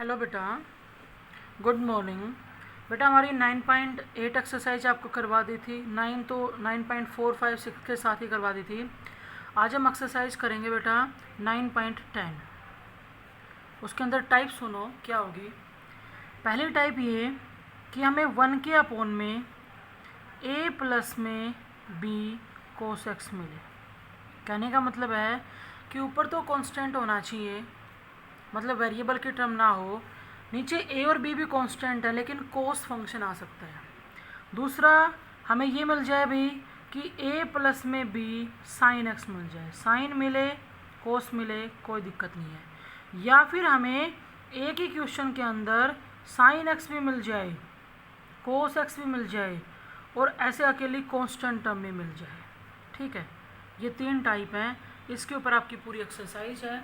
Hello बेटा, good morning. बेटा हमारी 9.8 एक्सरसाइज आपको करवा दी थी। 9 तो 9.456 के साथ ही करवा दी थी। आज हम एक्सरसाइज करेंगे बेटा 9.10। उसके अंदर टाइप सुनो क्या होगी। पहली टाइप ये कि हमें 1 के अपोन में a प्लस में b कोस x मिले। कहने का मतलब है कि ऊपर तो कांस्टेंट होना चाहिए, मतलब वेरिएबल की टर्म ना हो। नीचे a और b भी कांस्टेंट है लेकिन कोस फंक्शन आ सकता है। दूसरा हमें ये मिल जाए भाई कि a प्लस में b साइन x मिल जाए। साइन मिले कोस मिले कोई दिक्कत नहीं है। या फिर हमें एक ही क्वेश्चन के अंदर साइन x भी मिल जाए, कोस x भी मिल जाए और ऐसे अकेली कांस्टेंट टर्म भी मिल जाए। ठीक है, ये 3 टाइप हैं। इसके ऊपर आपकी पूरी एक्सरसाइज है,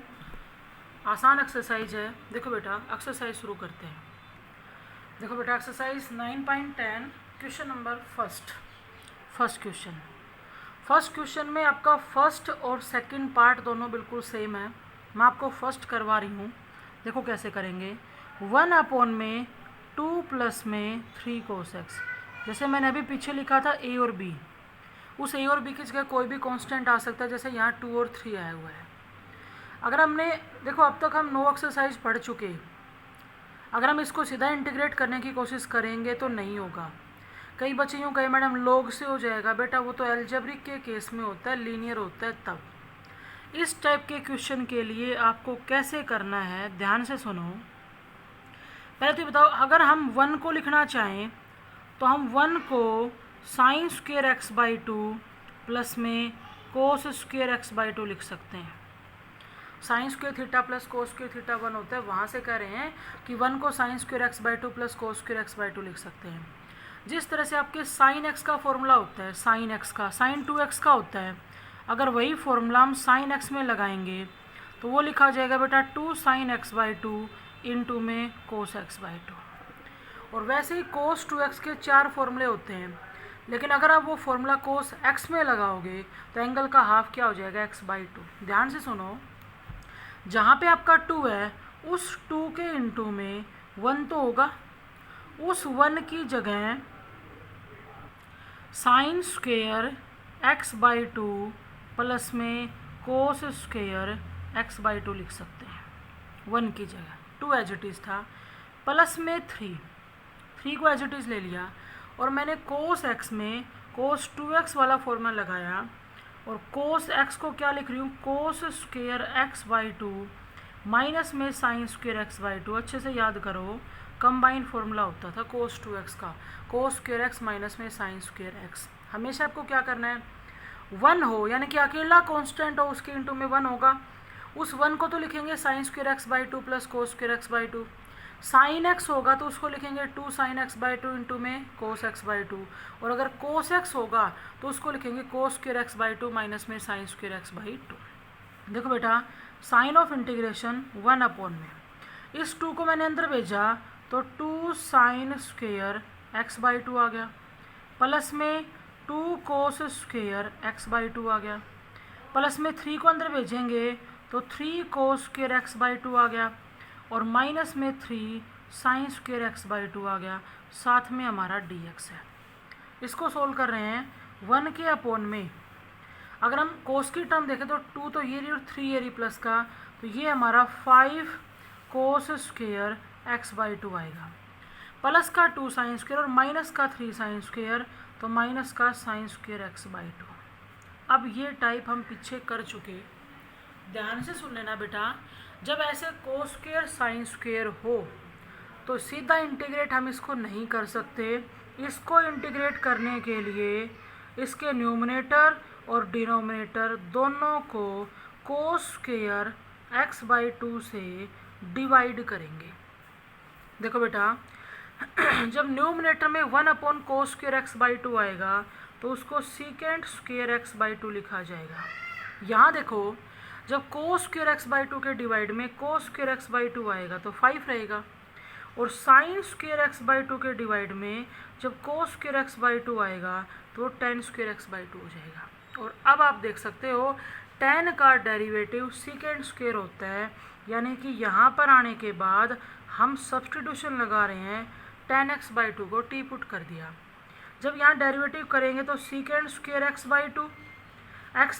आसान एक्सरसाइज है। देखो बेटा एक्सरसाइज शुरू करते हैं। देखो बेटा exercise 9.10 question number first question में आपका फर्स्ट और सेकंड पार्ट दोनों बिल्कुल सेम है। मैं आपको फर्स्ट करवा रही हूँ। देखो कैसे करेंगे। 1 अपॉन में 2 प्लस में 3 कोस एक्स। जैसे मैंने अभी पीछे लिखा था a और b, उस a और b की जगह कोई भी कांस्टेंट आ सकता है। जैसे यहाँ 2 और 3 आया हुआ है। अगर हमने देखो अब तक हम 9 एक्सरसाइज पढ़ चुके, अगर हम इसको सीधा इंटीग्रेट करने की कोशिश करेंगे तो नहीं होगा। कई बच्चे यूँ कहे मैडम लॉग से हो जाएगा। बेटा वो तो एल्जेब्रिक के केस में होता है, लीनियर होता है तब। इस टाइप के क्वेश्चन के लिए आपको कैसे करना है ध्यान से सुनो। पहले तो बताओ, अगर हम 1 को लिखना चाहें तो हम 1 को sine square x by 2 plus में कोस स्क्वेयर एक्स बाई 2 लिख सकते हैं। Sine square theta plus cos square theta 1 होता है, वहाँ से कह रहे हैं कि 1 को sine square x by 2 plus cos square x by 2 लिख सकते हैं। जिस तरह से आपके साइन एक्स का फॉर्मूला होता है, साइन एक्स का साइन 2x का होता है, अगर वही फॉर्मूला हम साइन एक्स में लगाएंगे तो वो लिखा जाएगा बेटा 2 साइन एक्स बाई 2 इंटू में कोस एक्स बाई 2। और वैसे ही कोस 2x के 4 फॉर्मूले होते हैं, लेकिन अगर आप वो फॉर्मूला कोस x में लगाओगे तो एंगल का हाफ क्या हो जाएगा, x बाई 2। ध्यान से सुनो, जहाँ पे आपका 2 है उस 2 के इंटू में 1 तो होगा। उस 1 की जगह sign square x by 2 plus में कोस स्क्वेयर एक्स बाई 2 लिख सकते हैं। 1 की जगह 2 एज इट इज़ था, प्लस में 3 को एज इट इज़ ले लिया। और मैंने कोस एक्स में कोस 2x वाला फॉर्मूला लगाया और कोस एक्स को क्या लिख रही हूँ, कोस स्क्वेयर एक्स बाई 2 माइनस में साइन स्क्वेयर एक्स बाई 2। अच्छे से याद करो, कंबाइन फॉर्मूला होता था कोस 2x का, कोस स्क्वेयर एक्स माइनस में साइन स्क्वेयर एक्स। हमेशा आपको क्या करना है, 1 हो यानी कि अकेला कांस्टेंट हो उसके इंटू में 1 होगा। उस 1 को तो लिखेंगे sign square x by 2 plus cos square x by 2। Sine x होगा तो उसको लिखेंगे 2 साइन एक्स बाई 2 इंटू में कोस एक्स बाई 2। और अगर कोस एक्स होगा तो उसको लिखेंगे कोस स्क्वेयर एक्स बाई 2 माइनस में साइन स्क्वेयर एक्स बाई 2। देखो बेटा साइन ऑफ इंटीग्रेशन 1 अपॉन में इस 2 को मैंने अंदर भेजा तो 2 साइन स्क्वेयर एक्स बाई 2 आ गया, प्लस में 2 कोस स्क्वेयर एक्स बाई 2 आ गया, प्लस में 3 को अंदर भेजेंगे तो 3 कोस स्क्वेयर एक्स बाई 2 आ गया और माइनस में 3 साइन स्क्वेयर एक्स बाई 2 आ गया। साथ में हमारा dx है। इसको सोल्व कर रहे हैं 1 के अपोन में। अगर हम कोस की टर्म देखें तो 2 तो ये रही और 3 ये रही प्लस का, तो ये हमारा 5 कोस स्क्वेयर एक्स बाई 2 आएगा, प्लस का 2 साइन स्क्वेयर और माइनस का 3 साइन स्क्वेयर, तो माइनस का साइन स्क्वेयर एक्स बाई 2। अब ये टाइप हम पीछे कर चुके, ध्यान से सुन लेना बेटा। जब ऐसे कोस स्क्वेयर साइन स्क्वेयर हो तो सीधा इंटीग्रेट हम इसको नहीं कर सकते। इसको इंटीग्रेट करने के लिए इसके न्यूमरेटर और डिनोमिनेटर दोनों को कोस स्क्वेयर एक्स बाई 2 से डिवाइड करेंगे। देखो बेटा जब न्यूमरेटर में 1 upon cos square x by 2 आएगा तो उसको सीकेंट स्क्वेयर एक्स बाई 2 लिखा जाएगा। यहाँ देखो जब कोस स्क्वेयर एक्स बाई 2 के डिवाइड में कोस स्क्वेयर एक्स बाई 2 आएगा तो 5 रहेगा, और साइन स्क्वेयर एक्स बाई 2 के डिवाइड में जब कोस स्क्वेयर एक्स बाई 2 आएगा तो 10 स्क्वेयर एक्स बाई 2 हो जाएगा। और अब आप देख सकते हो 10 का डेरिवेटिव सीकेंट स्क्वेयर होता है, यानी कि यहाँ पर आने के बाद हम सब्सटीट्यूशन लगा रहे हैं, tan x बाई टू को t पुट कर दिया। जब यहाँ डेरिवेटिव करेंगे तो सीकेंड स्क्वेयर x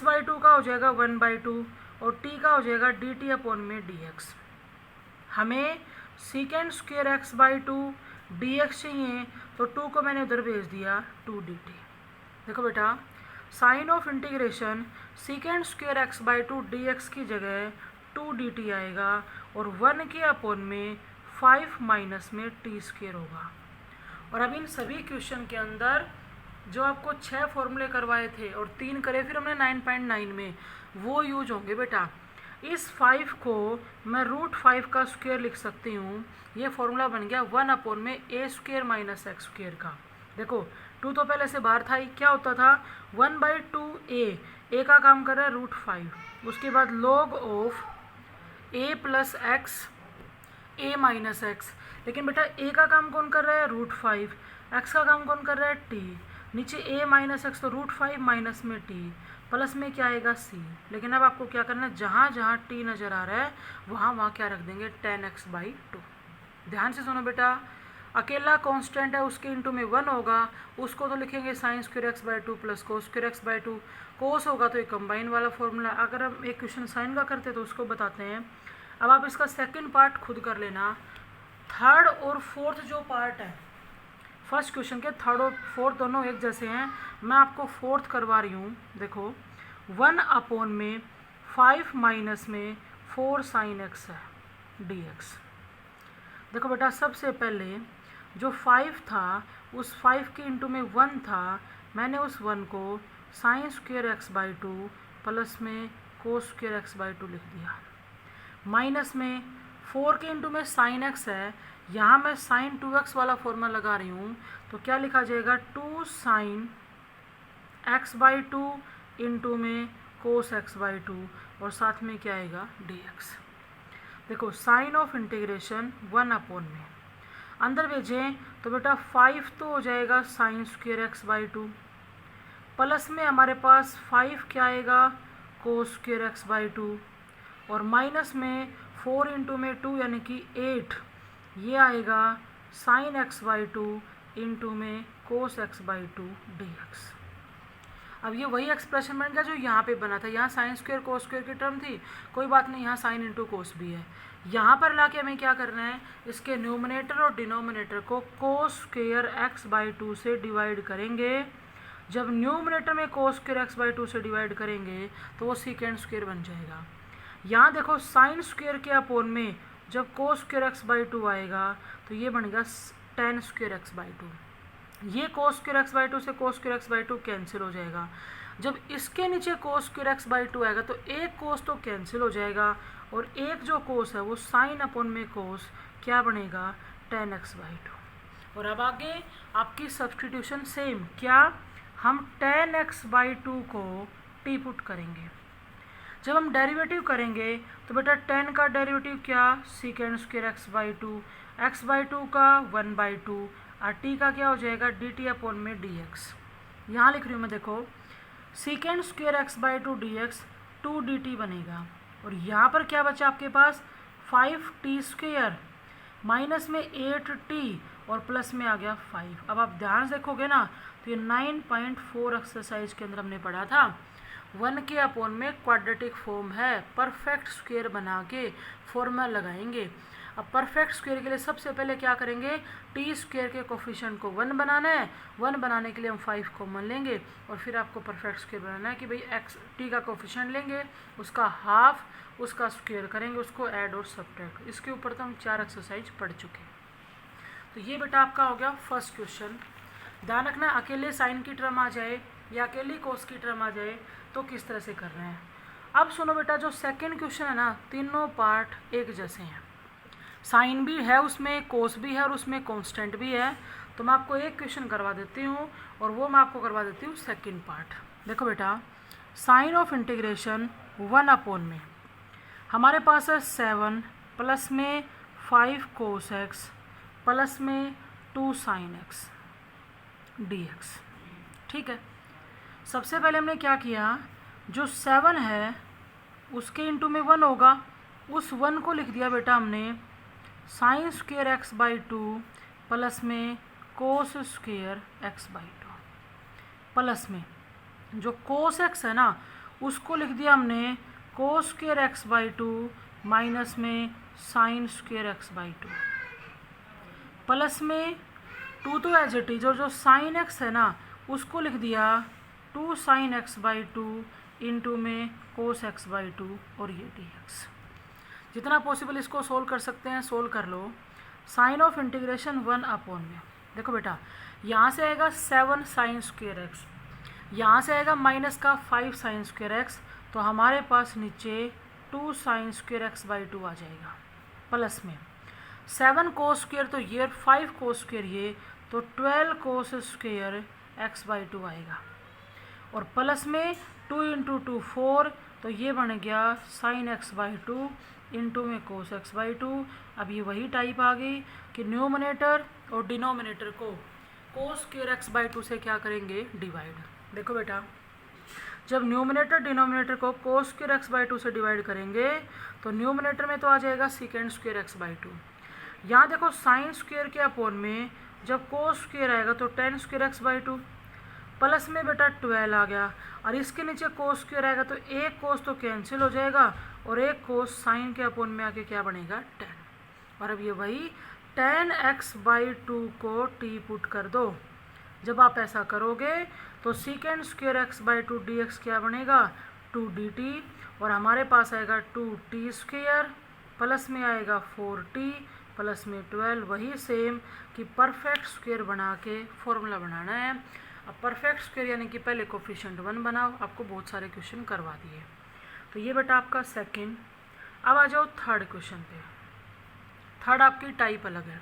बाई टू का हो जाएगा 1/2 और t का हो जाएगा dt अपॉन में dx। हमें सीकेंड square x by two dx चाहिए, तो 2 को मैंने उधर भेज दिया 2 dt। देखो बेटा, sign of integration secant square x by two dx की जगह 2 dt आएगा और 1 के अपॉन में 5 माइनस में t स्क्वेयर होगा। और अब इन सभी क्वेश्चन के अंदर जो आपको 6 फॉर्मूले करवाए थे और 3 करे फिर हमने 9.9 में, वो यूज होंगे बेटा। इस 5 को मैं √5 का स्क्वायर लिख सकती हूँ। ये फॉर्मूला बन गया 1 अपॉन में a square minus x square का। देखो 2 तो पहले से बाहर था ही, क्या होता था 1/2 a का काम कर रहा है √5, उसके बाद log of a plus x a minus x. लेकिन बेटा a का काम कौन कर रहा है √5, x का काम कौन कर रहा है t, नीचे a माइनस एक्स तो √5 माइनस में t प्लस में क्या आएगा c। लेकिन अब आपको क्या करना है, जहाँ जहाँ t नज़र आ रहा है वहाँ क्या रख देंगे tan x बाई टू। ध्यान से सुनो बेटा, अकेला कांस्टेंट है उसके इंटू में 1 होगा, उसको तो लिखेंगे sine square x by two plus cos square x by two. Cos होगा तो एक कंबाइन वाला फॉर्मूला। अगर हम एक क्वेश्चन साइन का करते तो उसको बताते हैं। अब आप इसका सेकंड पार्ट खुद कर लेना। थर्ड और फोर्थ जो पार्ट है फर्स्ट क्वेश्चन के, थर्ड और फोर्थ दोनों एक जैसे हैं, मैं आपको फोर्थ करवा रही हूँ। देखो 1 अपॉन में 5 माइनस में 4 साइन x है dx। देखो बेटा, सबसे पहले जो 5 था उस 5 के इंटू में 1 था, मैंने उस 1 को sine square x by two plus में cos square x by two लिख दिया। माइनस में 4 के इंटू में साइन x है, यहाँ मैं साइन 2x वाला फॉर्मूला लगा रही हूँ, तो क्या लिखा जाएगा 2 sine x by two into में कोस x बाई टू और साथ में क्या आएगा dx। देखो साइन ऑफ इंटीग्रेशन 1 अपॉन में अंदर भेजें तो बेटा 5 तो हो जाएगा sign square x by two plus में हमारे पास 5 क्या आएगा कोस स्क्वेयर x बाई टू और माइनस में 4 इंटू में 2 यानी कि 8, ये आएगा sine x by two into में cos x by two dx। अब ये वही एक्सप्रेशन बन गया जो यहाँ पे बना था। यहाँ साइन स्क्वेयर कोस स्क्वेयर की टर्म थी, कोई बात नहीं, यहाँ साइन इंटू कोस भी है। यहाँ पर लाके हमें क्या करना है, इसके न्यूमरेटर और डिनोमिनेटर को कोस स्क्वेयर x बाई टू से डिवाइड करेंगे। जब न्यूमरेटर में cos square x by two से डिवाइड करेंगे तो वो सीकेंड स्क्वेयर बन जाएगा। यहाँ देखो साइन स्क्वेयर के अपॉन में जब cos square x by two आएगा तो ये बनेगा tan square x by two. ये cos square x by two से cos square x by two cancel हो जाएगा। जब इसके नीचे cos square x by two आएगा तो एक कोस तो कैंसिल हो जाएगा और एक जो कोस है वो साइन अपॉन में कोस क्या बनेगा tan x बाई टू। और अब आगे आपकी सब्सटीट्यूशन सेम, क्या हम tan x बाई टू को t पुट करेंगे। जब हम डेरिवेटिव करेंगे तो बेटा tan का डेरिवेटिव क्या सीकेंड square x by to, x by to का 1/2 और t का क्या हो जाएगा dt अपॉन में dx। यहाँ लिख रही हूँ मैं, देखो सीकेंड square x by two dx 2 dt बनेगा और यहाँ पर क्या बचा आपके पास 5t स्क्वेयर माइनस में 8t और प्लस में आ गया 5। अब आप ध्यान से देखोगे ना तो ये 9.4 एक्सरसाइज के अंदर हमने पढ़ा था 1 के अपॉन में क्वाड्रेटिक फॉर्म है, परफेक्ट स्क्वायर बना के फॉर्मूला लगाएंगे। अब परफेक्ट स्क्वायर के लिए सबसे पहले क्या करेंगे, टी स्क्वायर के कोफिशिएंट को 1 बनाना है। 1 बनाने के लिए हम 5 कॉमन लेंगे और फिर आपको परफेक्ट स्क्वायर बनाना है कि भाई एक्स टी का कोफिशिएंट लेंगे, उसका हाफ, उसका स्क्वायर करेंगे, उसको ऐड और सब्ट्रैक्ट। इसके ऊपर तो हम 4 एक्सरसाइज पढ़ चुके हैं। तो ये बेटा आपका हो गया फर्स्ट क्वेश्चन। ध्यान रखना, अकेले साइन की टर्म आ जाए या अकेली कोस की टर्म आ जाए तो किस तरह से कर रहे हैं। अब सुनो बेटा, जो सेकंड क्वेश्चन है ना, तीनों पार्ट एक जैसे हैं। साइन भी है उसमें, कोस भी है और उसमें कांस्टेंट भी है। तो मैं आपको एक क्वेश्चन करवा देती हूँ और वो मैं आपको करवा देती हूँ सेकंड पार्ट। देखो बेटा, साइन ऑफ इंटीग्रेशन 1 अपॉन में हमारे पास है 7 प्लस में 5 कोस एक्स प्लस में 2 साइन एक्स dx। ठीक है, सबसे पहले हमने क्या किया, जो 7 है उसके इंटू में 1 होगा, उस 1 को लिख दिया बेटा हमने sine square x by two plus में cos square x by two, plus में जो कोस एक्स है ना उसको लिख दिया हमने cos square x by two minus में sine square x by two, plus में टू तो एज इट इज, और जो साइन एक्स है ना उसको लिख दिया two sine x by two into में कोस एक्स बाई टू और ये डी एक्स। जितना पॉसिबल इसको सोल्व कर सकते हैं सोल्व कर लो। साइन ऑफ इंटीग्रेशन 1 में देखो बेटा, यहाँ से आएगा 7 साइन स्क्वेयर एक्स, यहाँ से आएगा माइनस का 5 साइन स्क्वेयर एक्स, तो हमारे पास नीचे 2 sine square x by two आ जाएगा, प्लस में 7 कोस स्क्वेयर तो ये और 5 कोस स्क्वेयर ये, तो 12 कोस स्क्वेयर एक्स बाई टू आएगा, और प्लस में 2 इंटू 2 4, तो ये बन गया sign x by two into में कोस एक्स बाई टू। अब ये वही टाइप आ गई कि न्यूमरेटर और डिनोमिनेटर को कोस स्क्वेयर एक्स बाई टू से क्या करेंगे, डिवाइड। देखो बेटा, जब न्यूमरेटर डिनोमिनेटर को कोस स्क्वेयर एक्स बाई टू से डिवाइड करेंगे तो न्यूमरेटर में तो आ जाएगा secant square x by to. यहाँ देखो साइन स्क्वेयर के अपोन में जब कोस स्क्वेयर आएगा तो 10 square x by two, plus में बेटा 12 आ गया, और इसके नीचे कोस स्क्वेयर आएगा तो एक कोस तो कैंसिल हो जाएगा और एक कोस साइन के अपोन में आके क्या बनेगा 10। और अब ये वही 10x बाई टू को टी पुट कर दो। जब आप ऐसा करोगे तो secant square x by to D x क्या बनेगा 2dt, और हमारे पास आएगा 2t स्क्वेयर, प्लस में आएगा 4t, प्लस में 12, वही सेम कि परफेक्ट स्क्वेयर बना के फॉर्मूला बनाना है। अब परफेक्ट स्क्वेयर यानी कि पहले कोफिशिएंट 1 बनाओ, आपको बहुत सारे क्वेश्चन करवा दिए। तो ये बेटा आपका सेकंड। अब आ जाओ थर्ड क्वेश्चन पे। थर्ड आपकी टाइप अलग है।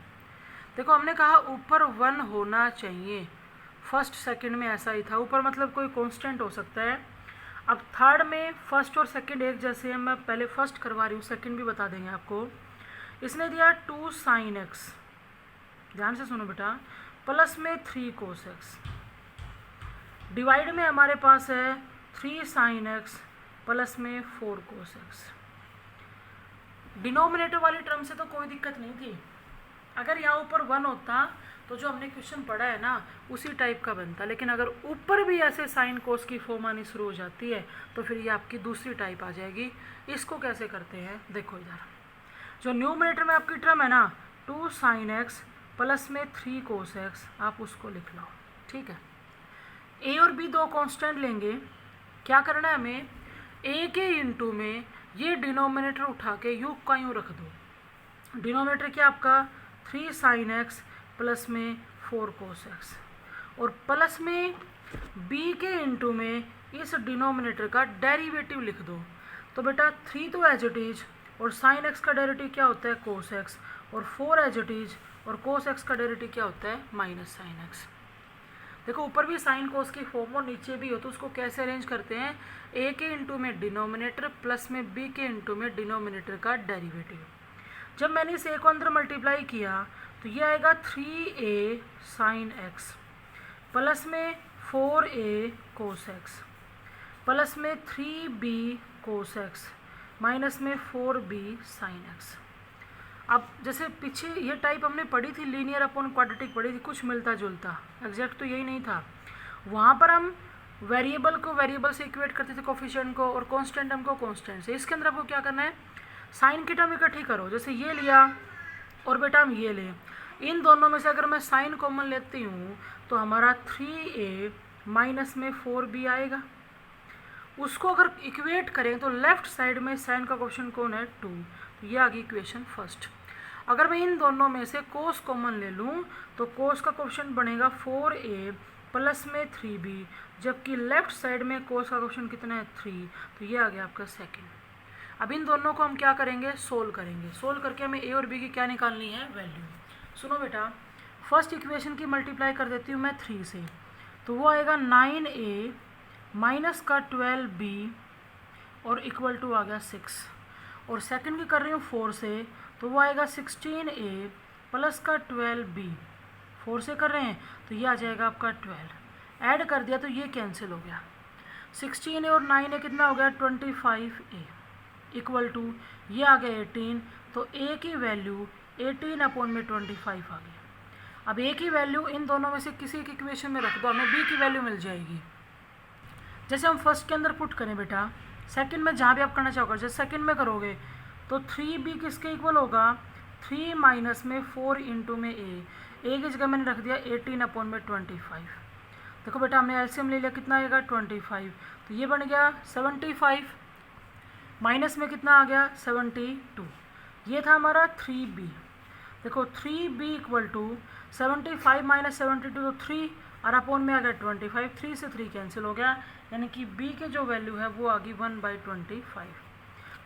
देखो हमने कहा ऊपर 1 होना चाहिए, फर्स्ट सेकंड में ऐसा ही था, ऊपर मतलब कोई कांस्टेंट हो सकता है। अब थर्ड में फर्स्ट और सेकंड एक जैसे हैं, मैं पहले फर्स्ट करवा रही हूँ, सेकंड भी बता देंगे आपको। इसने दिया 2 साइन एक्स, ध्यान से सुनो बेटा, प्लस में 3 कोस एक्स, डिवाइड में हमारे पास है 3 साइन एक्स प्लस में 4 कोस एक्स। डिनोमिनेटर वाली टर्म से तो कोई दिक्कत नहीं थी, अगर यहाँ ऊपर 1 होता तो जो हमने क्वेश्चन पढ़ा है ना उसी टाइप का बनता, लेकिन अगर ऊपर भी ऐसे साइन कोस की फॉर्म आनी शुरू हो जाती है तो फिर ये आपकी दूसरी टाइप आ जाएगी। इसको कैसे करते हैं देखो, इधर जो न्यूमरेटर में आपकी टर्म है ना 2 साइन एक्स प्लस में 3 कोस एक्स, आप उसको लिख लो, ठीक है। ए और बी दो कांस्टेंट लेंगे, क्या करना है हमें, ए के इंटू में ये डिनोमिनेटर उठा के यूं का यूं रख दो। डिनोमिनेटर क्या आपका 3 साइन एक्स प्लस में 4 कोस एक्स, और प्लस में बी के इंटू में इस डिनोमिनेटर का डेरिवेटिव लिख दो। तो बेटा 3 तो एज इट इज, और साइन एक्स का डेरिवेटिव क्या होता है कोस एक्स, और 4 एज इट इज, और कोस एक्स का डेरिवेटिव क्या होता है माइनस साइन एक्स। देखो ऊपर भी साइन कोस की फॉर्म और नीचे भी हो, तो उसको कैसे अरेंज करते हैं, ए के इंटू में डिनोमिनेटर प्लस में बी के इंटू में डिनोमिनेटर का डेरिवेटिव। जब मैंने इस ए को अंदर मल्टीप्लाई किया तो ये आएगा 3a साइन एक्स प्लस में 4a कोस एक्स प्लस में 3b कोस एक्स माइनस में 4b साइन एक्स। अब जैसे पीछे ये टाइप हमने पढ़ी थी, लीनियर अपॉन क्वाड्रेटिक पढ़ी थी, कुछ मिलता जुलता, एग्जैक्ट तो यही नहीं था। वहाँ पर हम वेरिएबल को वेरिएबल से इक्वेट करते थे कोफिशिएंट को, और कांस्टेंट टर्म को कांस्टेंट से। इसके अंदर आपको क्या करना है, साइन की टर्म इकट्ठी करो, जैसे ये लिया और बेटा हम ये लें, इन दोनों में से अगर मैं साइन कॉमन लेती हूँ तो हमारा 3a माइनस में 4b आएगा। उसको अगर इक्वेट करें तो लेफ्ट साइड में साइन का कोफिशिएंट कौन है 2, तो ये आ गई इक्वेशन फर्स्ट। अगर मैं इन दोनों में से कोस कॉमन ले लूँ तो कोस का कोफिशिएंट बनेगा 4a प्लस में 3b, जबकि लेफ्ट साइड में कोस का कोफिशिएंट कितना है 3, तो ये आ गया आपका सेकंड। अब इन दोनों को हम क्या करेंगे, सोल्व करेंगे। सोल्व करके हमें ए और बी की क्या निकालनी है, वैल्यू। सुनो बेटा, फर्स्ट इक्वेशन की मल्टीप्लाई कर देती हूँ मैं 3 से, तो वो आएगा 9a माइनस का 12b और इक्वल टू आ गया 6, और सेकंड की कर रही हूँ 4 से, तो वो आएगा 16a प्लस का 12b, 4 से कर रहे हैं तो ये आ जाएगा आपका 12, ऐड कर दिया तो ये कैंसिल हो गया। 16a और 9a कितना हो गया 25a इक्वल टू ये आ गया 18, तो a की वैल्यू 18/25 आ गया। अब ए की वैल्यू इन दोनों में से किसी एक इक्वेशन में रख दो, हमें बी की वैल्यू मिल जाएगी। जैसे हम फर्स्ट के अंदर पुट करें बेटा, सेकंड में जहाँ भी आप करना चाहोगे, जैसे सेकंड में करोगे तो 3b किसके इक्वल होगा, 3 माइनस में 4 इंटू में ए की जगह मैंने रख दिया 18/25। देखो बेटा हमने एलसीएम ले लिया, कितना आएगा 25, तो ये बन गया 75, माइनस में कितना आ गया 72। ये था हमारा 3b। देखो 3b इक्वल टू 75 माइनस 72 तो 3 और अपोन में आ गया 25, 3 से 3 कैंसिल हो गया, यानी कि b के जो वैल्यू है वो आ गई 1/25।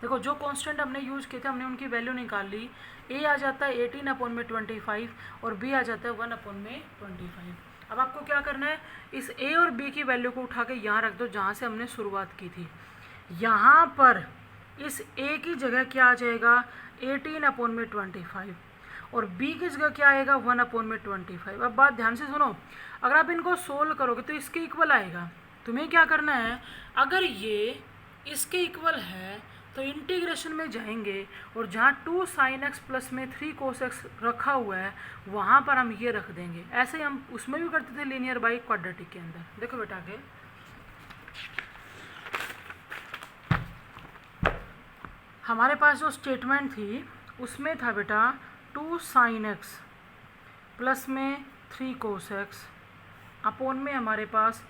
देखो जो कांस्टेंट हमने यूज किए थे हमने उनकी वैल्यू निकाल ली। a आ जाता है 18/25 और b आ जाता है 1/25। अब आपको क्या करना है, इस a और b की वैल्यू को उठा के यहाँ रख दो जहाँ से हमने शुरुआत की थी। यहाँ पर इस a की जगह क्या आ जाएगा 18/25 और b की जगह क्या आएगा 1/25। अब बात ध्यान से सुनो, अगर आप इनको सोल्व करोगे तो इसके इक्वल आएगा। तुम्हें क्या करना है, अगर ये इसके इक्वल है तो इंटीग्रेशन में जाएंगे और जहाँ 2 sin x प्लस में 3 cos x रखा हुआ है वहाँ पर हम ये रख देंगे। ऐसे ही हम उसमें भी करते थे लीनियर बाई क्वाड्रेटिक के अंदर। देखो बेटा आगे, हमारे पास जो स्टेटमेंट थी उसमें था बेटा 2 sin x प्लस में 3 cos x अपोन में हमारे पास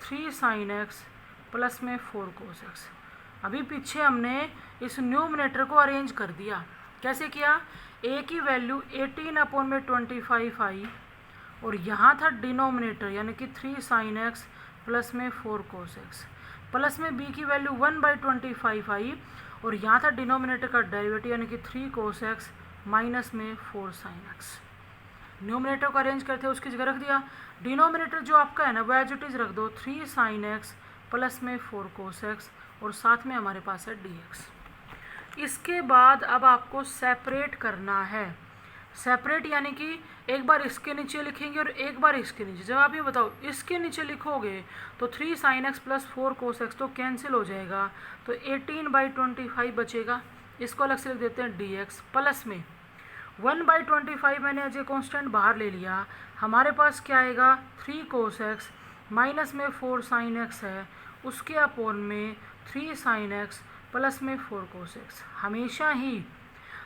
3 sin x प्लस में 4 cos x। अभी पीछे हमने इस न्यूमरेटर को अरेंज कर दिया। कैसे किया, a की वैल्यू 18/25 आई और यहाँ था डिनोमिनेटर यानी कि 3 sin x प्लस में 4 cos x, प्लस में b की वैल्यू 1/25 आई और यहाँ था डिनोमिनेटर का डेरिवेटिव यानी कि 3 cos x माइनस में 4 sin x। न्यूमरेटर को अरेंज करते उसकी जगह रख दिया। डिनोमिनेटर जो आपका है ना वो एज इट इज रख दो 3 sin x प्लस में 4 cos x और साथ में हमारे पास है dx। इसके बाद अब आपको सेपरेट करना है। सेपरेट यानी कि एक बार इसके नीचे लिखेंगे और एक बार इसके नीचे। जब आप ये बताओ इसके नीचे लिखोगे तो 3 sin x plus 4 cos x तो कैंसिल हो जाएगा, तो 18/25 बचेगा। इसको अलग से लिख देते हैं dx प्लस में 1/25 मैंने एज ए कॉन्स्टेंट बाहर ले लिया। हमारे पास क्या आएगा 3 cos x माइनस में 4 sin x है, उसके अपोन में 3 sin x प्लस में 4 cos x। हमेशा ही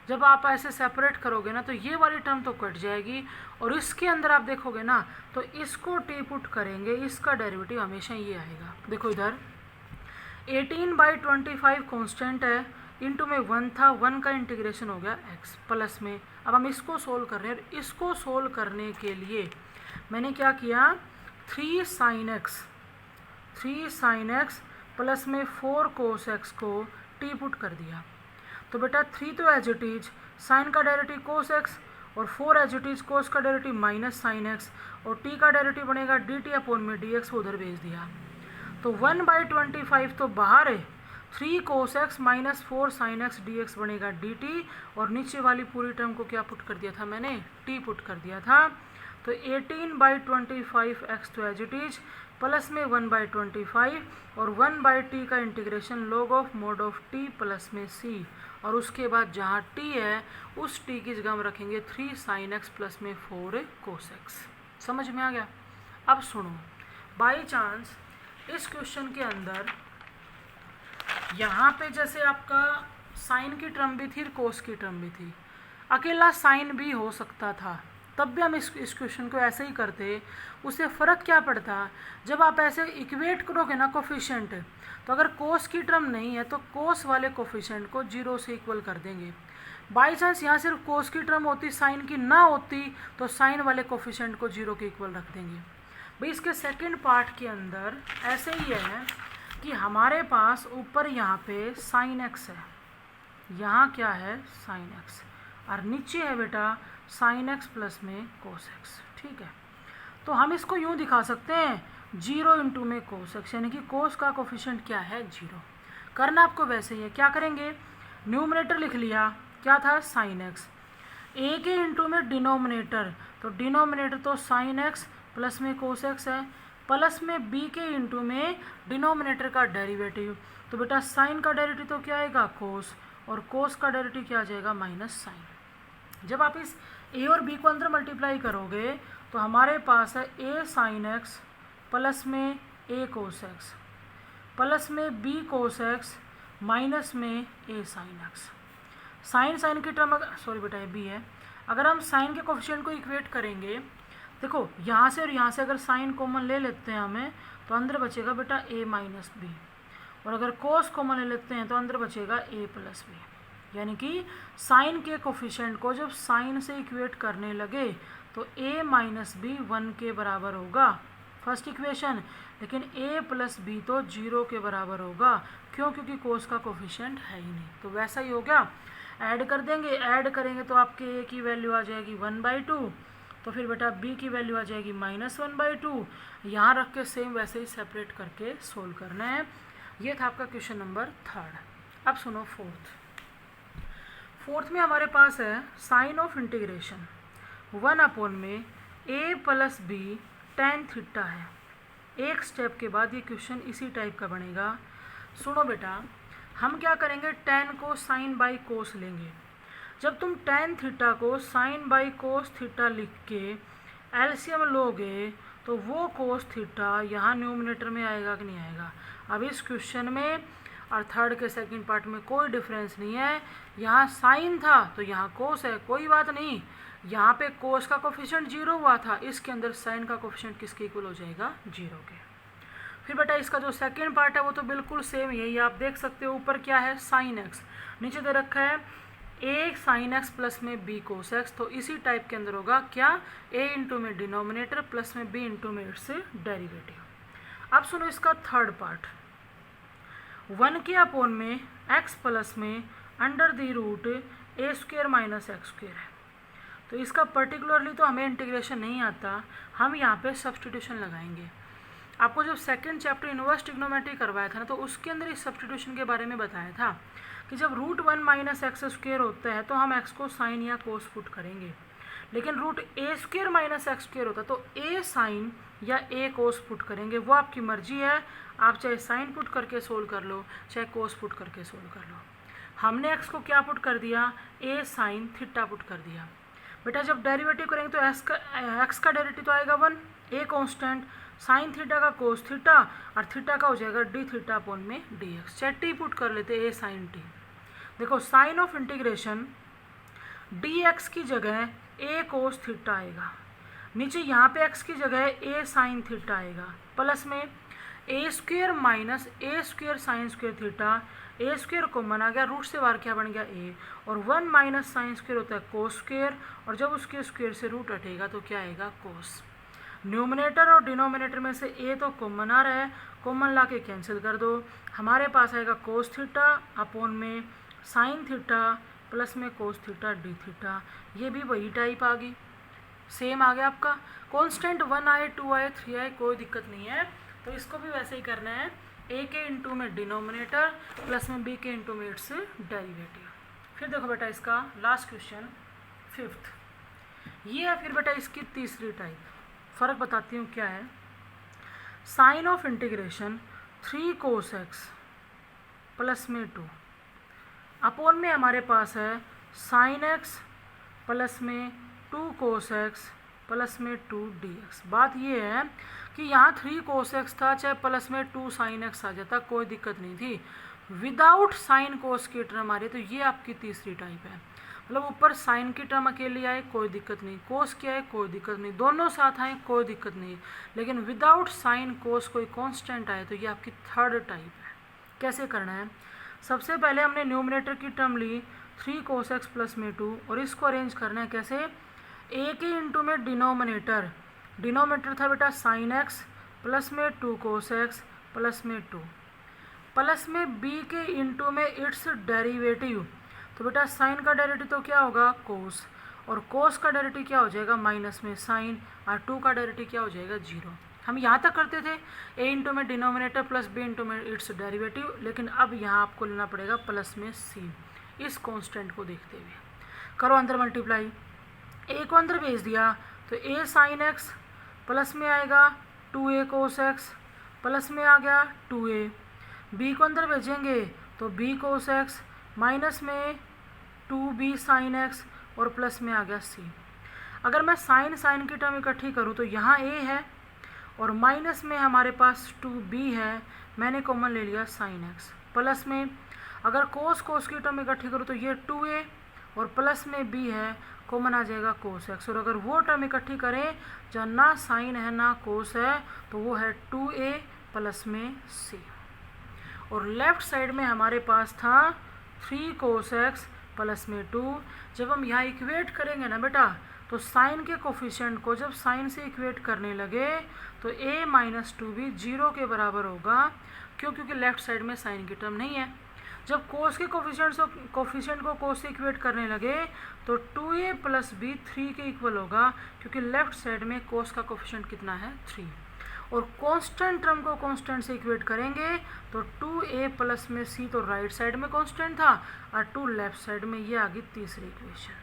जब आप ऐसे सेपरेट करोगे ना तो ये वाली टर्म तो कट जाएगी और इसके अंदर आप देखोगे ना तो इसको टी पुट करेंगे, इसका डेरिवेटिव हमेशा ये आएगा। देखो इधर 18/25 कांस्टेंट है, इंटू में 1 था, 1 का इंटीग्रेशन हो गया x प्लस में। अब हम इसको सोल्व कर रहे हैं और इसको सोल्व करने के लिए मैंने क्या किया 3 sin x प्लस में 4 cos x को टी पुट कर दिया। तो बेटा 3 तो एज इट इज साइन का डेरिवेटिव cos x और 4 एज इट इज cos का डेरिवेटिव माइनस sin x और t का डेरिवेटिव बनेगा dt अपोन में dx, उधर भेज दिया। तो 1/25 तो बाहर है, 3 cos x minus 4 sin x dx बनेगा dt और नीचे वाली पूरी टर्म को क्या पुट कर दिया था मैंने, t पुट कर दिया था। तो 18/25 x तो एज इट इज प्लस में 1/25 और 1/t का integration log of mode of t plus में c और उसके बाद जहाँ t है उस t की जगह हम रखेंगे 3 sin x प्लस में 4 cos x। समझ में आ गया। अब सुनो, बाई चांस इस क्वेश्चन के अंदर यहाँ पे जैसे आपका साइन की टर्म भी थी, कोस की टर्म भी थी, अकेला साइन भी हो सकता था, तब भी हम इस क्वेश्चन को ऐसे ही करते। उससे फ़र्क क्या पड़ता, जब आप ऐसे इक्वेट करोगे ना कोफिशिएंट, तो अगर कोस की टर्म नहीं है तो कोस वाले कोफिशिएंट को 0 से इक्वल कर देंगे। बाई चांस यहाँ सिर्फ कोस की टर्म होती, साइन की ना होती, तो साइन वाले कोफिशिएंट को 0 के इक्वल रख देंगे। भाई इसके सेकेंड पार्ट के अंदर ऐसे ही है कि हमारे पास ऊपर यहाँ पे साइन x है, यहाँ क्या है साइन x और नीचे है बेटा साइन x प्लस में कोस x। ठीक है, तो हम इसको यूँ दिखा सकते हैं 0 इंटू में कोस x, यानी कि कोस का कोफिशिएंट क्या है 0। करना आपको वैसे ही है, क्या करेंगे न्यूमरेटर लिख लिया, क्या था साइन x, a के इंटू में डिनोमिनेटर, तो डिनोमिनेटर तो साइन x प्लस में कोस x है, प्लस में b के इंटू में डिनोमिनेटर का डेरिवेटिव, तो बेटा साइन का डेरिवेटिव तो क्या आएगा कोस और कोस का डेरिवेटिव क्या आ जाएगा माइनस साइन। जब आप इस ए और बी को अंदर मल्टीप्लाई करोगे तो हमारे पास है ए साइन एक्स प्लस में ए कोस एक्स प्लस में बी कोस एक्स माइनस में ए साइन एक्स। साइन की टर्म, सॉरी बेटा ये बी है। अगर हम साइन के कोफिशिएंट को इक्वेट करेंगे, देखो यहाँ से और यहाँ से अगर साइन कॉमन ले लेते हैं हमें तो अंदर बचेगा बेटा ए माइनस बी, और अगर कोस कॉमन ले लेते हैं तो अंदर बचेगा ए प्लस बी। यानी कि साइन के कोफिशिएंट को जब साइन से इक्वेट करने लगे तो ए माइनस बी 1 के बराबर होगा, फर्स्ट इक्वेशन। लेकिन ए प्लस बी तो 0 के बराबर होगा, क्यों? क्योंकि कोस का कोफिशिएंट है ही नहीं। तो वैसा ही हो गया, ऐड कर देंगे, ऐड करेंगे तो आपके ए की वैल्यू आ जाएगी 1/2, तो फिर बेटा बी की वैल्यू आ जाएगी -1/2। यहाँ रख के सेम वैसे ही सेपरेट करके सोल्व करना है। ये था आपका क्वेश्चन नंबर 3। अब सुनो फोर्थ में हमारे पास है साइन ऑफ इंटीग्रेशन 1 में ए प्लस बी tan थीटा है। एक स्टेप के बाद ये क्वेश्चन इसी टाइप का बनेगा। सुनो बेटा, हम क्या करेंगे, tan को साइन बाई कोस लेंगे। जब तुम tan थीटा को साइन बाई कोस थीटा लिख के एलसीएम लोगे तो वो कोस थीटा यहाँ न्यूमिनेटर में आएगा कि नहीं आएगा। अब इस क्वेश्चन में और थर्ड के सेकंड पार्ट में कोई डिफरेंस नहीं है। यहाँ साइन था तो यहाँ कोस है, कोई बात नहीं। यहाँ पे कोस का कोफिशिएंट 0 हुआ था, इसके अंदर साइन का कोफिशिएंट किसके इक्वल हो जाएगा, 0 के। फिर बेटा इसका जो सेकंड पार्ट है वो तो बिल्कुल सेम यही आप देख सकते हो। ऊपर क्या है, साइन एक्स, नीचे दे रखा है ए साइन एक्स प्लस में बी कोस एक्स। तो इसी टाइप के अंदर होगा क्या, ए इंटू में डिनोमिनेटर प्लस में बी इंटू में इट्स डेरिवेटिव। अब सुनो इसका थर्ड पार्ट, 1 के अपॉन में एक्स प्लस में under the root a square minus x square है। तो इसका पर्टिकुलरली तो हमें इंटीग्रेशन नहीं आता, हम यहाँ पे सब्सटीट्यूशन लगाएंगे। आपको जब सेकंड चैप्टर इनवर्स ट्रिग्नोमेट्री करवाया था ना, तो उसके अंदर इस सब्सटीट्यूशन के बारे में बताया था कि जब √1 माइनस एक्स स्क्वेयर होता है तो हम एक्स को साइन या कोस पुट करेंगे, लेकिन root a square minus x square होता है तो ए साइन या ए कोस पुट करेंगे। वो आपकी मर्जी है, आप चाहे साइन पुट करके सोल्व कर लो, चाहे कोस पुट करके सोल्व कर लो। हमने एक्स को क्या पुट कर दिया, ए साइन थीटा पुट कर दिया। बेटा जब डेरिवेटिव करेंगे तो एक्स का डेरिवेटिव तो आएगा 1, ए कॉन्स्टेंट, साइन थीटा का कोस थीटा, और थीटा का हो जाएगा डी थीटा अपॉन में डी एक्स। चाहे टी पुट कर लेते ए साइन टी। देखो sign of integration d x की जगह ए कोस थीटा आएगा, नीचे यहाँ पे एक्स की जगह ए साइन थीटा आएगा, प्लस में ए स्क्वेयर माइनस ए स्क्वेयर साइन स्क्वेयर थीटा, ए स्क्वेयर कॉमन आ गया, रूट से बाहर क्या बन गया ए, और 1 माइनस साइन स्क्वेयर होता है कोस स्क्वेयर, और जब उसके स्क्वेयर से रूट हटेगा तो क्या आएगा, कोस। न्यूमिनेटर और डिनोमिनेटर में से ए तो कॉमन आ रहा है, कॉमन ला के कैंसिल कर दो, हमारे पास आएगा कोस थीटा अपॉन में साइन थीटा प्लस में कोस थीटा डी थीटा। ये भी वही टाइप आ गई, सेम आ गया आपका। कॉन्स्टेंट 1 आए 2 आए 3 आए कोई दिक्कत नहीं है, तो इसको भी वैसे ही करना है, ए के इंटू में डिनोमिनेटर प्लस में बी के इंटू में इट्स डेरिवेटिव। फिर देखो बेटा इसका लास्ट क्वेश्चन 5th, ये है फिर बेटा इसकी तीसरी टाइप। फ़र्क बताती हूँ क्या है। Sign of integration 3 cos x plus में 2 अपॉन में हमारे पास है साइन एक्स प्लस में 2 कोस एक्स प्लस में 2 डी एक्स। बात ये है कि यहाँ 3 कोस एक्स था, चाहे प्लस में 2 साइन एक्स आ जाता कोई दिक्कत नहीं थी। विदाउट साइन कोस की टर्म आ रही है, तो ये आपकी तीसरी टाइप है। मतलब ऊपर साइन की टर्म अकेली आए कोई दिक्कत नहीं, कोस की आए कोई दिक्कत नहीं, दोनों साथ आए कोई दिक्कत नहीं, लेकिन विदाउट साइन कोस कोई कांस्टेंट आए तो ये आपकी थर्ड टाइप है। कैसे करना है, सबसे पहले हमने न्यूमिनेटर की टर्म ली 3 कोस एक्स प्लस में 2, और इसको अरेंज करना है कैसे, ए के इंटू में डिनोमिनेटर, डिनोमिनेटर था बेटा साइन एक्स प्लस में 2 कोस एक्स प्लस में 2, प्लस में बी के इंटू में इट्स डेरिवेटिव। तो बेटा साइन का डेरिवेटिव तो क्या होगा, कोस, और कोस का डेरिवेटिव क्या हो जाएगा, माइनस में साइन, और 2 का डेरिवेटिव क्या हो जाएगा, 0। हम यहाँ तक करते थे ए इंटू में डिनोमिनेटर प्लस बी इंटू में इट्स डेरिवेटिव, लेकिन अब यहाँ आपको लेना पड़ेगा प्लस में सी, इस कांस्टेंट को देखते हुए। करो अंदर मल्टीप्लाई, ए को अंदर भेज दिया तो ए साइन एक्स प्लस में आएगा 2a कोस एक्स, प्लस में आ गया 2a, बी को अंदर भेजेंगे तो b कोस एक्स, माइनस में 2b साइन एक्स, और प्लस में आ गया सी। अगर मैं साइन की टर्म इकट्ठी करूँ तो यहाँ ए है और माइनस में हमारे पास 2b है, मैंने कॉमन ले लिया साइन एक्स। प्लस में अगर कोस की टर्म इकट्ठी करूँ तो ये 2a और प्लस में b है, कॉमन आ जाएगा कोस एक्स। और अगर वो टर्म इकट्ठी करें जहाँ ना साइन है ना कोस है तो वो है 2a प्लस में c। और लेफ्ट साइड में हमारे पास था 3 कोस एक्स प्लस में 2। जब हम यहाँ इक्वेट करेंगे ना बेटा तो साइन के कोफिशिएंट को जब साइन से इक्वेट करने लगे तो a माइनस 2b 0 के बराबर होगा। क्यों? क्योंकि लेफ्ट साइड में साइन की टर्म नहीं है। जब कोस के कोफिशिएंट को कोस से इक्वेट करने लगे तो 2a प्लस b 3 के इक्वल होगा, क्योंकि लेफ्ट साइड में कोस का कोफिशिएंट कितना है 3। और कांस्टेंट टर्म को कांस्टेंट से इक्वेट करेंगे तो 2a प्लस में c तो राइट साइड में कांस्टेंट था और 2 लेफ्ट साइड में, ये आ गई तीसरी इक्वेशन।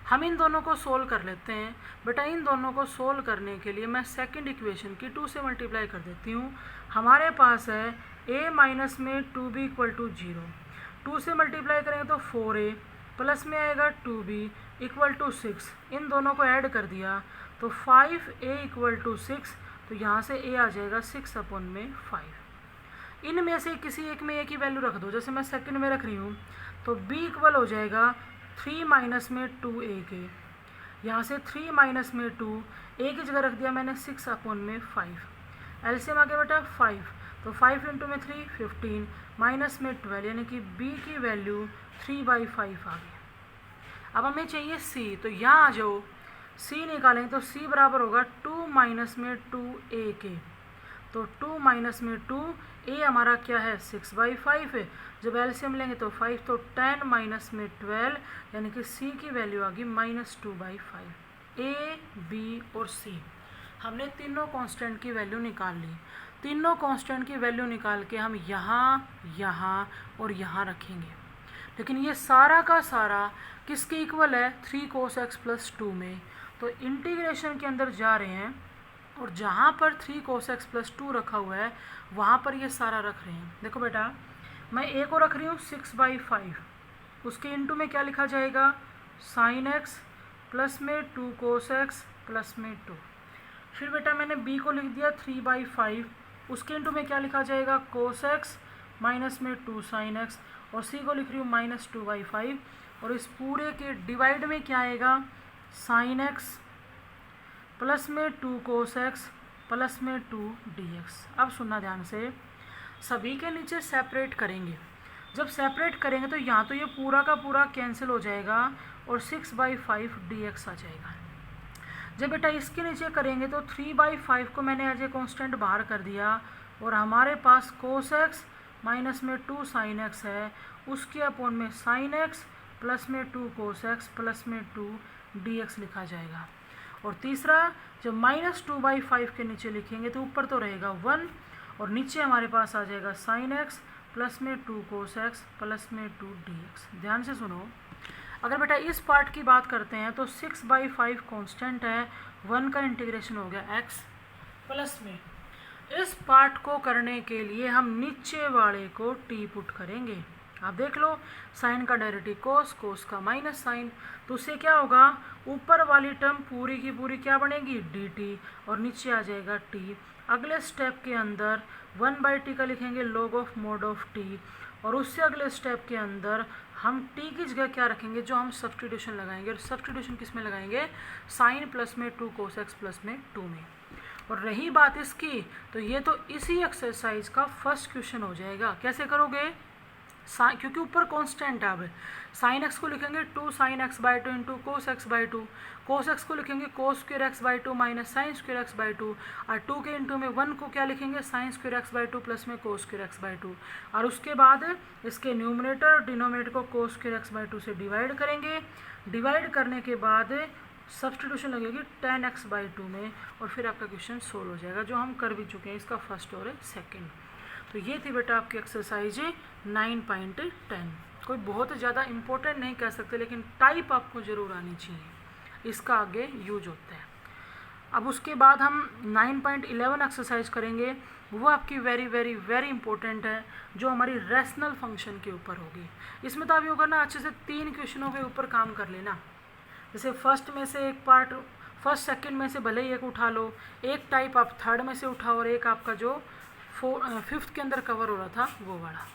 हम इन दोनों को सोल्व कर लेते हैं बेटा। इन दोनों को सोल्व करने के लिए मैं सेकंड इक्वेशन की 2 से मल्टीप्लाई कर देती हूँ। हमारे पास है a माइनस में 2b इक्वल टू 0, 2 से मल्टीप्लाई करेंगे तो 4a प्लस में आएगा 2b इक्वल टू 6। इन दोनों को ऐड कर दिया तो 5a इक्वल टू 6, तो यहाँ से a आ जाएगा 6/5। इनमें से किसी एक में a की वैल्यू रख दो, जैसे मैं सेकंड में रख रही हूँ तो b इक्वल हो जाएगा 3 माइनस में 2a के। यहाँ से 3 माइनस में 2 a की जगह रख दिया मैंने 6/5। एलसीएम आ गया बेटा 5, तो 5 इंटू में 3 15 माइनस में 12, यानी कि b की वैल्यू 3/5 आ गई। अब हमें चाहिए c, तो यहाँ आ जाओ c निकालेंगे तो c बराबर होगा 2 माइनस में 2a के। तो 2 माइनस में 2, a हमारा क्या है 6/5 है। जब एलसीएम लेंगे तो 5, तो 10 माइनस में 12, यानी कि c की वैल्यू आ गई -2/5। a, b और c हमने तीनों कांस्टेंट की वैल्यू निकाल ली। तीनों कांस्टेंट की वैल्यू निकाल के हम यहाँ, यहाँ और यहाँ रखेंगे। लेकिन ये सारा का सारा किसके इक्वल है 3 cos x प्लस 2 में। तो इंटीग्रेशन के अंदर जा रहे हैं और जहाँ पर 3 cos x प्लस 2 रखा हुआ है वहाँ पर ये सारा रख रहे हैं। देखो बेटा, मैं a को रख रही हूँ 6/5, उसके इंटू में क्या लिखा जाएगा sin x प्लस में 2 cos x प्लस में 2। फिर बेटा मैंने b को लिख दिया 3/5, उसके इंटू में क्या लिखा जाएगा cos x माइनस में 2 sin x, और c को लिख रही हूँ -2/5, और इस पूरे के डिवाइड में क्या आएगा sin x प्लस में 2 cos x प्लस में 2 dx। अब सुनना ध्यान से, सभी के नीचे सेपरेट करेंगे। जब सेपरेट करेंगे तो यहाँ तो ये पूरा का पूरा कैंसिल हो जाएगा और 6/5 dx आ जाएगा। जब बेटा इसके नीचे करेंगे तो 3/5 को मैंने एज ए कॉन्स्टेंट बाहर कर दिया और हमारे पास cos x माइनस में 2 sin x है, उसके अपॉन में sin x प्लस में 2 cos x प्लस में 2 dx लिखा जाएगा। और तीसरा, जब -2/5 के नीचे लिखेंगे तो ऊपर तो रहेगा 1 और नीचे हमारे पास आ जाएगा sin x प्लस में 2 cos x प्लस में 2 dx। ध्यान से सुनो, अगर बेटा इस पार्ट की बात करते हैं तो 6/5 कांस्टेंट है, 1 का इंटीग्रेशन हो गया x प्लस में। इस पार्ट को करने के लिए हम नीचे वाले को t पुट करेंगे। आप देख लो, साइन का डायरेक्टली कोस, कोस का माइनस साइन, तो उससे क्या होगा ऊपर वाली टर्म पूरी की पूरी क्या बनेगी dt और नीचे आ जाएगा t। अगले स्टेप के अंदर 1/t का लिखेंगे log of mode of t, और उससे अगले स्टेप के अंदर हम t की जगह क्या रखेंगे जो हम सब्स्टिट्यूशन लगाएंगे। और सब्स्टिट्यूशन किस में लगाएंगे साइन प्लस में 2 cos x प्लस में 2 में। और रही बात इसकी, तो ये तो इसी एक्सरसाइज का फर्स्ट क्वेश्चन हो जाएगा। कैसे करोगे, क्योंकि ऊपर कांस्टेंट है। अब साइन एक्स को लिखेंगे 2 sin x/2 into cos x/2, cos x को लिखेंगे cos square x/2 minus sine square x/2, और 2 के इंटू में 1 को क्या लिखेंगे साइन स्क्वायर x/2 प्लस में cos स्क्वायर x/2, और उसके बाद इसके न्यूमरेटर और डिनोमिनेटर को cos स्क्वायर x/2 से डिवाइड करेंगे। डिवाइड करने के बाद सब्स्टिट्यूशन लगेगी tan x/2 में, और फिर आपका क्वेश्चन सोल्व हो जाएगा, जो हम कर भी चुके हैं इसका फर्स्ट और सेकेंड। तो ये थी बेटा आपकी एक्सरसाइज 9.10। कोई बहुत ज़्यादा इम्पोर्टेंट नहीं कह सकते, लेकिन टाइप आपको ज़रूर आनी चाहिए, इसका आगे यूज होता है। अब उसके बाद हम 9.11 एक्सरसाइज करेंगे, वो आपकी वेरी वेरी वेरी इंपॉर्टेंट है, जो हमारी रैशनल फंक्शन के ऊपर होगी। इसमें तो आप ये होगा ना, अच्छे से 3 क्वेश्चनों के ऊपर काम कर लेना। जैसे फर्स्ट में से एक पार्ट, फर्स्ट सेकंड में से भले ही एक उठा लो, एक टाइप आप थर्ड में से उठाओ, और एक आपका जो फिफ्थ के अंदर कवर हो रहा था वो वाला।